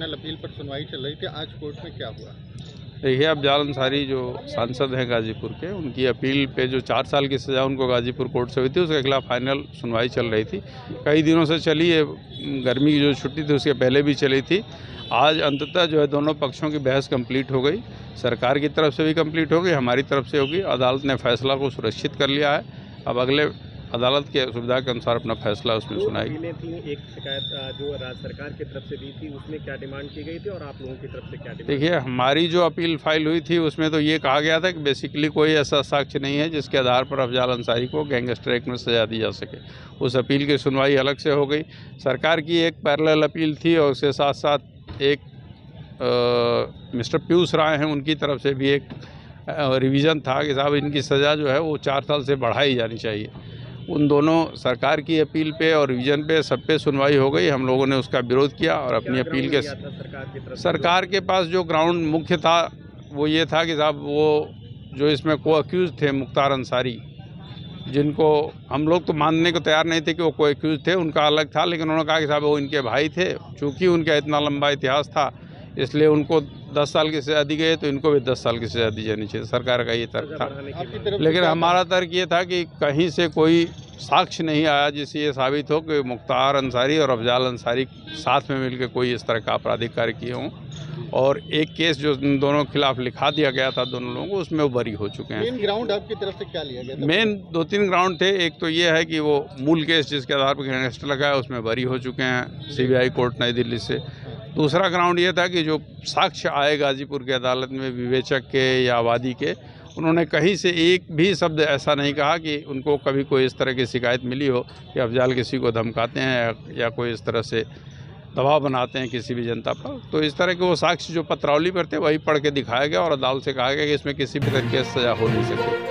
Final appeal पर सुनवाई चल रही थी, आज कोर्ट में क्या हुआ? देखिए, अफजाल अंसारी जो सांसद हैं गाजीपुर के, उनकी अपील पे जो 4 साल की सज़ा उनको गाजीपुर कोर्ट से हुई थी, उसके खिलाफ फाइनल सुनवाई चल रही थी। कई दिनों से चली है, गर्मी की जो छुट्टी थी उसके पहले भी चली थी। आज अंततः जो है दोनों पक्षों की बहस कंप्लीट हो गई। सरकार की तरफ से भी कंप्लीट हो गई, हमारी तरफ से होगी। अदालत ने फैसला को सुरक्षित कर लिया है। अब अगले अदालत के सुविधा के अनुसार अपना फैसला उसमें सुनाएगी। अपीलें थी, एक शिकायत जो राज्य सरकार की तरफ से दी थी, उसमें क्या डिमांड की गई थी और आप लोगों की तरफ से क्या डिमांड? देखिए, हमारी जो अपील फाइल हुई थी उसमें तो ये कहा गया था कि बेसिकली कोई ऐसा साक्ष्य नहीं है जिसके आधार पर अफजाल अंसारी को गैंगस्टर एक्ट में सजा दी जा सके। उस अपील की सुनवाई अलग से हो गई। सरकार की एक पैरेलल अपील थी और उसके साथ साथ एक मिस्टर पीयूष राय हैं, उनकी तरफ से भी एक रिवीजन था कि साहब इनकी सज़ा जो है वो 4 साल से बढ़ाई जानी चाहिए। उन दोनों सरकार की अपील पे और रिवीजन पे सब पे सुनवाई हो गई। हम लोगों ने उसका विरोध किया और अपनी अपील के सरकार के पास जो ग्राउंड मुख्य था वो ये था कि साहब वो जो इसमें को अक्यूज़ थे मुख्तार अंसारी, जिनको हम लोग तो मानने को तैयार नहीं थे कि वो को अक्यूज़ थे, उनका अलग था, लेकिन उन्होंने कहा कि साहब वो इनके भाई थे। चूँकि उनका इतना लंबा इतिहास था इसलिए उनको 10 साल की सज़ा दी गई, तो इनको भी 10 साल की सज़ा दी जानी चाहिए। सरकार का ये तर्क था, लेकिन हमारा तर्क ये था कि कहीं से कोई साक्ष्य नहीं आया जिससे ये साबित हो कि मुख्तार अंसारी और अफजाल अंसारी साथ में मिलकर कोई इस तरह का आपराधिक कार्य किए हों। और एक केस जो इन दोनों के खिलाफ लिखा दिया गया था दोनों लोगों को, उसमें वो बरी हो चुके हैं। मेन ग्राउंड आपकी तरफ से क्या लिया गया था? मेन 2-3 ग्राउंड थे। एक तो ये है कि वो मूल केस जिसके आधार पर गैंगस्टर लगा है उसमें बरी हो चुके हैं CBI कोर्ट नई दिल्ली से। दूसरा ग्राउंड ये था कि जो साक्ष्य आए गाजीपुर की अदालत में विवेचक के या वादी के, उन्होंने कहीं से एक भी शब्द ऐसा नहीं कहा कि उनको कभी कोई इस तरह की शिकायत मिली हो कि अफजाल किसी को धमकाते हैं या कोई इस तरह से दबाव बनाते हैं किसी भी जनता पर। तो इस तरह के वो साक्ष्य जो पत्रावली पर थे वही पढ़ के दिखाया गया और अदालत से कहा गया कि इसमें किसी भी तरीके से सज़ा हो नहीं सकती।